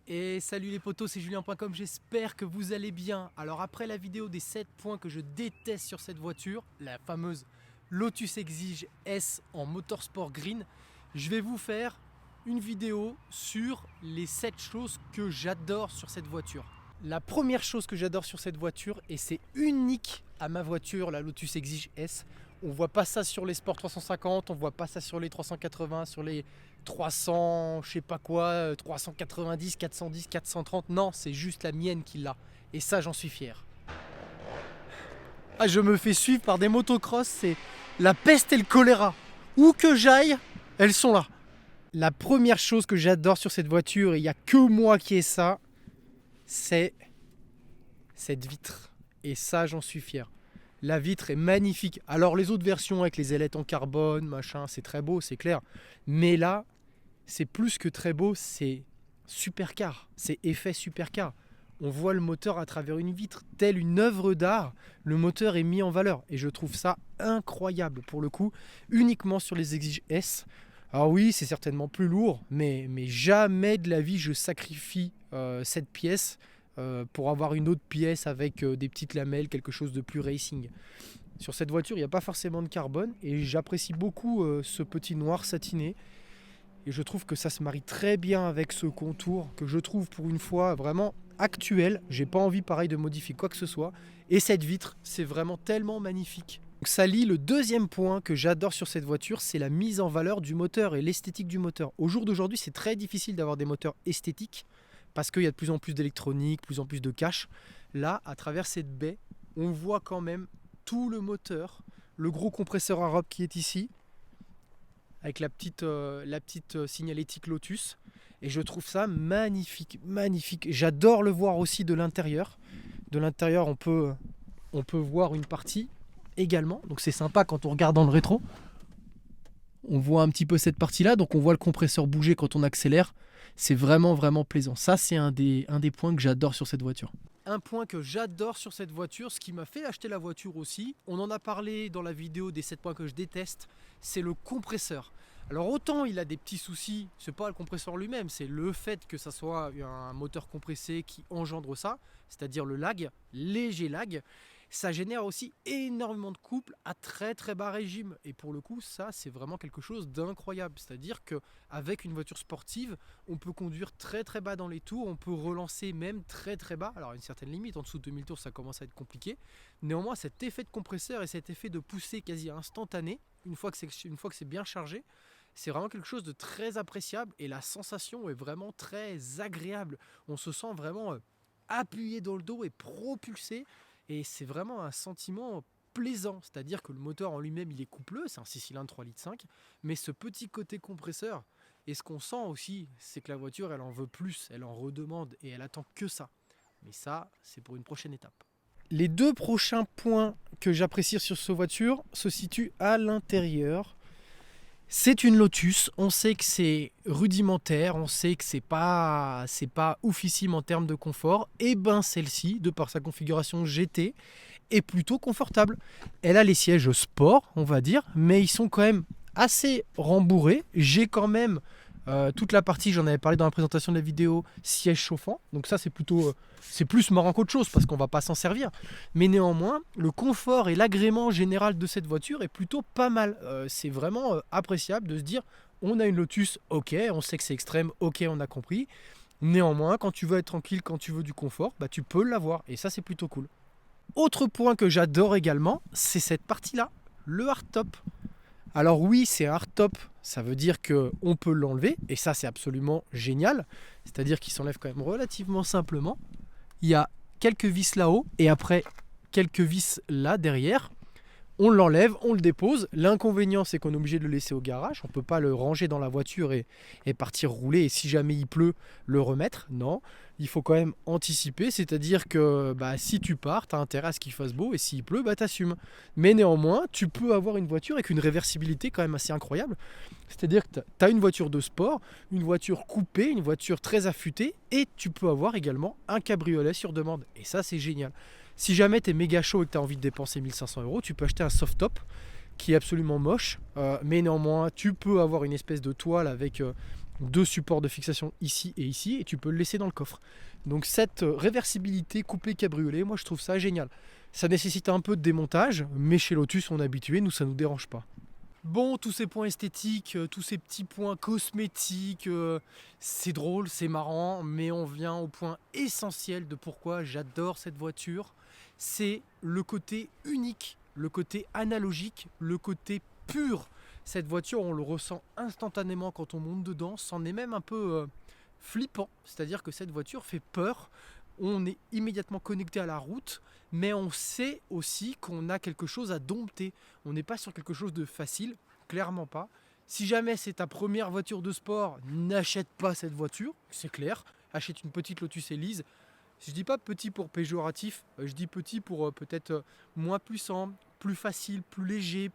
Et salut les potos, c'est Julien.com, j'espère que vous allez bien. Alors après la vidéo des 7 points que je déteste sur cette voiture, la fameuse Lotus Exige S en motorsport green, je vais vous faire une vidéo sur les 7 choses que j'adore sur cette voiture. La première chose que j'adore sur cette voiture, et c'est unique à ma voiture, la Lotus Exige S, on voit pas ça sur les Sport 350, on voit pas ça sur les 380, sur les 300, je sais pas quoi, 390, 410, 430. Non, c'est juste la mienne qui l'a. Et ça, j'en suis fier. Ah, je me fais suivre par des motocross, c'est la peste et le choléra. Où que j'aille, elles sont là. La première chose que j'adore sur cette voiture, et il n'y a que moi qui ai ça, c'est cette vitre. Et ça, j'en suis fier. La vitre est magnifique. Alors les autres versions avec les ailettes en carbone, machin, c'est très beau, c'est clair. Mais là, c'est plus que très beau, c'est supercar. C'est effet supercar. On voit le moteur à travers une vitre. Telle une œuvre d'art, le moteur est mis en valeur. Et je trouve ça incroyable pour le coup, uniquement sur les Exige S. Alors oui, c'est certainement plus lourd, mais jamais de la vie je sacrifie cette pièce pour avoir une autre pièce avec des petites lamelles, quelque chose de plus racing. Sur cette voiture, il n'y a pas forcément de carbone et j'apprécie beaucoup ce petit noir satiné. Et je trouve que ça se marie très bien avec ce contour que je trouve pour une fois vraiment actuel. J'ai pas envie pareil de modifier quoi que ce soit. Et cette vitre, c'est vraiment tellement magnifique. Donc ça lie le deuxième point que j'adore sur cette voiture, c'est la mise en valeur du moteur et l'esthétique du moteur. Au jour d'aujourd'hui, c'est très difficile d'avoir des moteurs esthétiques parce qu'il y a de plus en plus d'électronique, de plus en plus de cache. Là, à travers cette baie, on voit quand même tout le moteur, le gros compresseur à robe qui est ici, avec la petite signalétique Lotus. Et je trouve ça magnifique, magnifique. J'adore le voir aussi de l'intérieur. De l'intérieur, on peut voir une partie également. Donc c'est sympa quand on regarde dans le rétro. On voit un petit peu cette partie-là. Donc on voit le compresseur bouger quand on accélère. C'est vraiment, vraiment plaisant. Ça, c'est un des points que j'adore sur cette voiture. Un point que j'adore sur cette voiture, ce qui m'a fait acheter la voiture aussi, on en a parlé dans la vidéo des 7 points que je déteste, c'est le compresseur. Alors autant il a des petits soucis, c'est pas le compresseur lui-même, c'est le fait que ça soit un moteur compressé qui engendre ça, c'est-à-dire le lag, léger lag. Ça génère aussi énormément de couples à très très bas régime. Et pour le coup, ça c'est vraiment quelque chose d'incroyable. C'est-à-dire qu'avec une voiture sportive, on peut conduire très très bas dans les tours, on peut relancer même très très bas. Alors à une certaine limite, en dessous de 2000 tours, ça commence à être compliqué. Néanmoins, cet effet de compresseur et cet effet de poussée quasi instantané, une fois que c'est bien chargé, c'est vraiment quelque chose de très appréciable et la sensation est vraiment très agréable. On se sent vraiment appuyé dans le dos et propulsé. Et c'est vraiment un sentiment plaisant, c'est-à-dire que le moteur en lui-même il est coupleux, c'est un 6 cylindres 3,5 litres, mais ce petit côté compresseur, et ce qu'on sent aussi, c'est que la voiture elle en veut plus, elle en redemande et elle attend que ça. Mais ça, c'est pour une prochaine étape. Les deux prochains points que j'apprécie sur cette voiture se situent à l'intérieur. C'est une Lotus, on sait que c'est rudimentaire, on sait que c'est pas oufissime en termes de confort. Et ben celle-ci, de par sa configuration GT, est plutôt confortable. Elle a les sièges sport, on va dire, mais ils sont quand même assez rembourrés. J'ai quand même toute la partie, j'en avais parlé dans la présentation de la vidéo, siège chauffant. Donc ça c'est plutôt, c'est plus marrant qu'autre chose parce qu'on va pas s'en servir. Mais néanmoins, le confort et l'agrément général de cette voiture est plutôt pas mal. C'est vraiment appréciable de se dire, on a une Lotus, ok, on sait que c'est extrême, ok, on a compris. Néanmoins, quand tu veux être tranquille, quand tu veux du confort, bah, tu peux l'avoir et ça c'est plutôt cool. Autre point que j'adore également, c'est cette partie-là, le hardtop. Alors oui, c'est un hardtop, ça veut dire qu'on peut l'enlever, et ça c'est absolument génial, c'est-à-dire qu'il s'enlève quand même relativement simplement. Il y a quelques vis là-haut, et après quelques vis là derrière. On l'enlève, on le dépose. L'inconvénient, c'est qu'on est obligé de le laisser au garage. On ne peut pas le ranger dans la voiture et partir rouler. Et si jamais il pleut, le remettre. Non, il faut quand même anticiper. C'est-à-dire que bah, si tu pars, tu as intérêt à ce qu'il fasse beau. Et s'il pleut, bah, tu assumes. Mais néanmoins, tu peux avoir une voiture avec une réversibilité quand même assez incroyable. C'est-à-dire que tu as une voiture de sport, une voiture coupée, une voiture très affûtée. Et tu peux avoir également un cabriolet sur demande. Et ça, c'est génial. Si jamais tu es méga chaud et que tu as envie de dépenser 1500 €, tu peux acheter un soft top qui est absolument moche, mais néanmoins tu peux avoir une espèce de toile avec 2 supports de fixation ici et tu peux le laisser dans le coffre. Donc cette réversibilité coupé cabriolet, moi je trouve ça génial. Ça nécessite un peu de démontage, mais chez Lotus on est habitué, nous ça nous dérange pas. Bon, tous ces points esthétiques, tous ces petits points cosmétiques, c'est drôle, c'est marrant, mais on vient au point essentiel de pourquoi j'adore cette voiture. C'est le côté unique, le côté analogique, le côté pur. Cette voiture, on le ressent instantanément quand on monte dedans, c'en est même un peu flippant. C'est-à-dire que cette voiture fait peur, on est immédiatement connecté à la route, mais on sait aussi qu'on a quelque chose à dompter. On n'est pas sur quelque chose de facile, clairement pas. Si jamais c'est ta première voiture de sport, n'achète pas cette voiture, c'est clair. Achète une petite Lotus Elise. Je dis pas petit pour péjoratif, je dis petit pour peut-être moins puissant, plus facile, plus léger,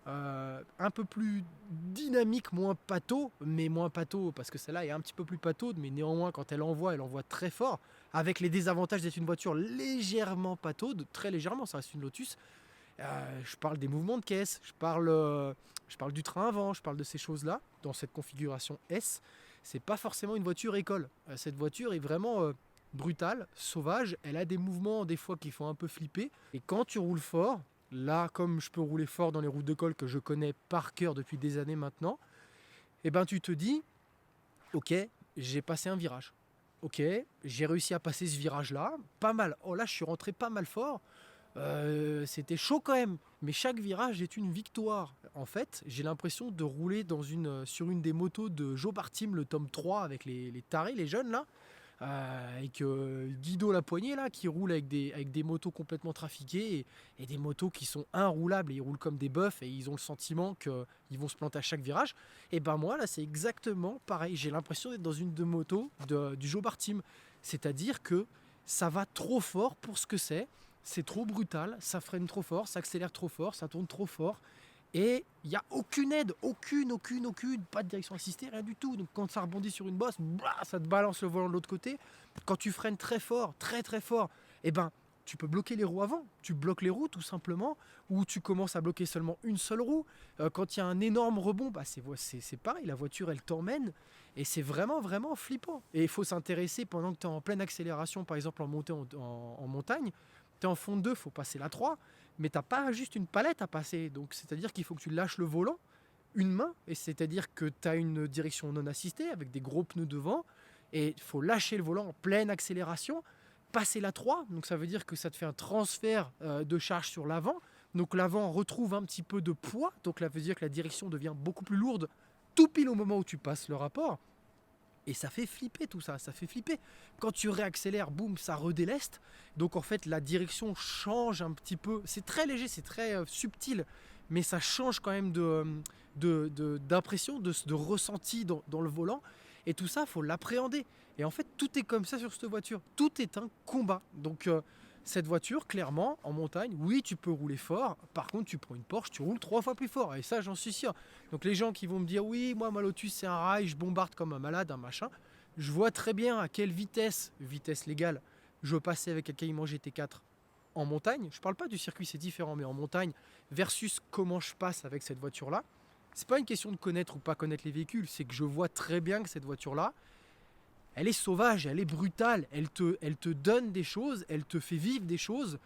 un peu plus dynamique, moins pâteau, mais moins pâteau parce que celle-là est un petit peu plus pâteau, mais néanmoins quand elle envoie très fort, avec les désavantages d'être une voiture légèrement pâtaude, très légèrement, ça reste une Lotus. Je parle des mouvements de caisse, je parle du train avant, je parle de ces choses-là, dans cette configuration S. C'est pas forcément une voiture école. Cette voiture est vraiment brutale, sauvage, elle a des mouvements des fois qui font un peu flipper, et quand tu roules fort, là comme je peux rouler fort dans les routes de colle que je connais par cœur depuis des années maintenant, et ben tu te dis, ok, j'ai passé un virage, ok, j'ai réussi à passer ce virage-là, pas mal, oh là je suis rentré pas mal fort, c'était chaud quand même, mais chaque virage est une victoire. En fait, j'ai l'impression de rouler sur une des motos de Joe Bartim, le tome 3, avec les tarés, les jeunes là, avec Guido Lapoigné là, qui roule avec des motos complètement trafiquées et des motos qui sont inroulables et ils roulent comme des bœufs et ils ont le sentiment qu'ils vont se planter à chaque virage. Et ben moi là c'est exactement pareil, j'ai l'impression d'être dans une de motos du Joe Bartim, c'est-à-dire que ça va trop fort pour ce que c'est trop brutal, ça freine trop fort, ça accélère trop fort, ça tourne trop fort. Et il n'y a aucune aide, aucune, pas de direction assistée, rien du tout. Donc quand ça rebondit sur une bosse, ça te balance le volant de l'autre côté. Quand tu freines très fort, très fort, eh ben, tu peux bloquer les roues avant. Tu bloques les roues tout simplement, ou tu commences à bloquer seulement une seule roue. Quand il y a un énorme rebond, c'est pareil, la voiture elle t'emmène. Et c'est vraiment flippant. Et il faut s'intéresser pendant que tu es en pleine accélération, par exemple en montée en montagne. Tu es en fond de 2, il faut passer la 3. Mais tu n'as pas juste une palette à passer, donc c'est-à-dire qu'il faut que tu lâches le volant, une main, et c'est-à-dire que tu as une direction non assistée avec des gros pneus devant, et il faut lâcher le volant en pleine accélération, passer la 3, donc ça veut dire que ça te fait un transfert de charge sur l'avant, donc l'avant retrouve un petit peu de poids, donc ça veut dire que la direction devient beaucoup plus lourde, tout pile au moment où tu passes le rapport. Et ça fait flipper tout ça, ça fait flipper. Quand tu réaccélères, boum, ça redéleste. Donc en fait, la direction change un petit peu. C'est très léger, c'est très subtil, mais ça change quand même d'impression, de ressenti dans le volant. Et tout ça, il faut l'appréhender. Et en fait, tout est comme ça sur cette voiture. Tout est un combat. Donc cette voiture, clairement, en montagne, oui, tu peux rouler fort. Par contre, tu prends une Porsche, tu roules 3 fois plus fort. Et ça, j'en suis sûr. Donc les gens qui vont me dire, oui, moi, ma Lotus, c'est un rail, je bombarde comme un malade, un machin. Je vois très bien à quelle vitesse légale, je passais avec un Cayman GT4 en montagne. Je parle pas du circuit, c'est différent, mais en montagne, versus comment je passe avec cette voiture-là. C'est pas une question de connaître ou pas connaître les véhicules, c'est que je vois très bien que cette voiture-là, elle est sauvage, elle est brutale, elle te donne des choses, elle te fait vivre des choses.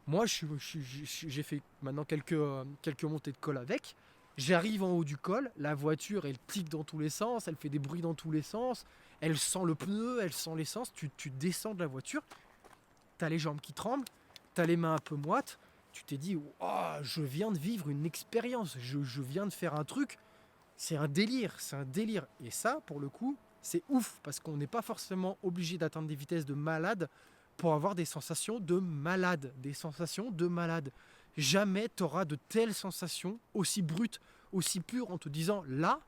Moi, j'ai fait maintenant quelques montées de col avec. J'arrive en haut du col, la voiture, elle tique dans tous les sens, elle fait des bruits dans tous les sens, elle sent le pneu, elle sent l'essence. Tu descends de la voiture, tu as les jambes qui tremblent, tu as les mains un peu moites, tu t'es dit, oh, je viens de vivre une expérience, je viens de faire un truc, c'est un délire. Et ça, pour le coup, c'est ouf, parce qu'on n'est pas forcément obligé d'atteindre des vitesses de malade pour avoir des sensations de malade. Jamais tu auras de telles sensations aussi brutes, aussi pures, en te disant, là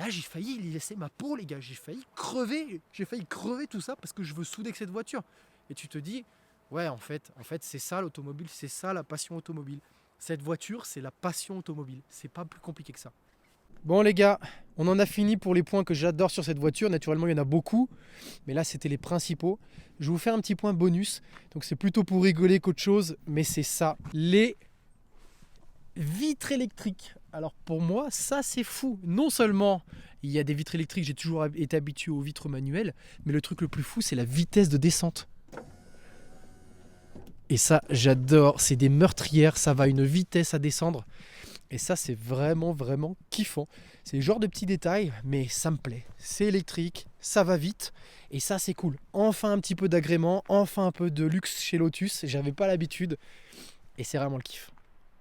j'ai failli y laisser ma peau, les gars, j'ai failli crever tout ça parce que je veux souder que cette voiture. Et tu te dis, ouais, en fait c'est ça l'automobile, c'est ça la passion automobile. Cette voiture, c'est la passion automobile, c'est pas plus compliqué que ça. Bon les gars, on en a fini pour les points que j'adore sur cette voiture. Naturellement, il y en a beaucoup, mais là, c'était les principaux. Je vais vous faire un petit point bonus. Donc, c'est plutôt pour rigoler qu'autre chose, mais c'est ça. Les vitres électriques. Alors pour moi, ça c'est fou. Non seulement il y a des vitres électriques, j'ai toujours été habitué aux vitres manuelles, mais le truc le plus fou, c'est la vitesse de descente. Et ça, j'adore. C'est des meurtrières, ça va à une vitesse à descendre. Et ça, c'est vraiment, vraiment kiffant. C'est le genre de petits détails, mais ça me plaît. C'est électrique, ça va vite, et ça, c'est cool. Enfin un petit peu d'agrément, enfin un peu de luxe chez Lotus. J'avais pas l'habitude, et c'est vraiment le kiff.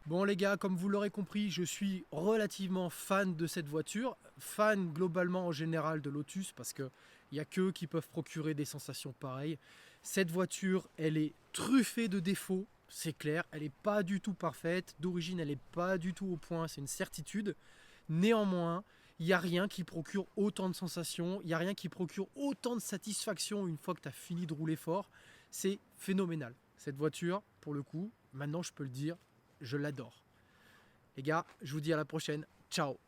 Bon les gars, comme vous l'aurez compris, je suis relativement fan de cette voiture. Fan globalement en général de Lotus, parce qu'il n'y a qu'eux qui peuvent procurer des sensations pareilles. Cette voiture, elle est truffée de défauts. C'est clair, elle n'est pas du tout parfaite, d'origine elle n'est pas du tout au point, c'est une certitude. Néanmoins, il n'y a rien qui procure autant de sensations, il n'y a rien qui procure autant de satisfaction une fois que tu as fini de rouler fort. C'est phénoménal. Cette voiture, pour le coup, maintenant je peux le dire, je l'adore. Les gars, je vous dis à la prochaine. Ciao!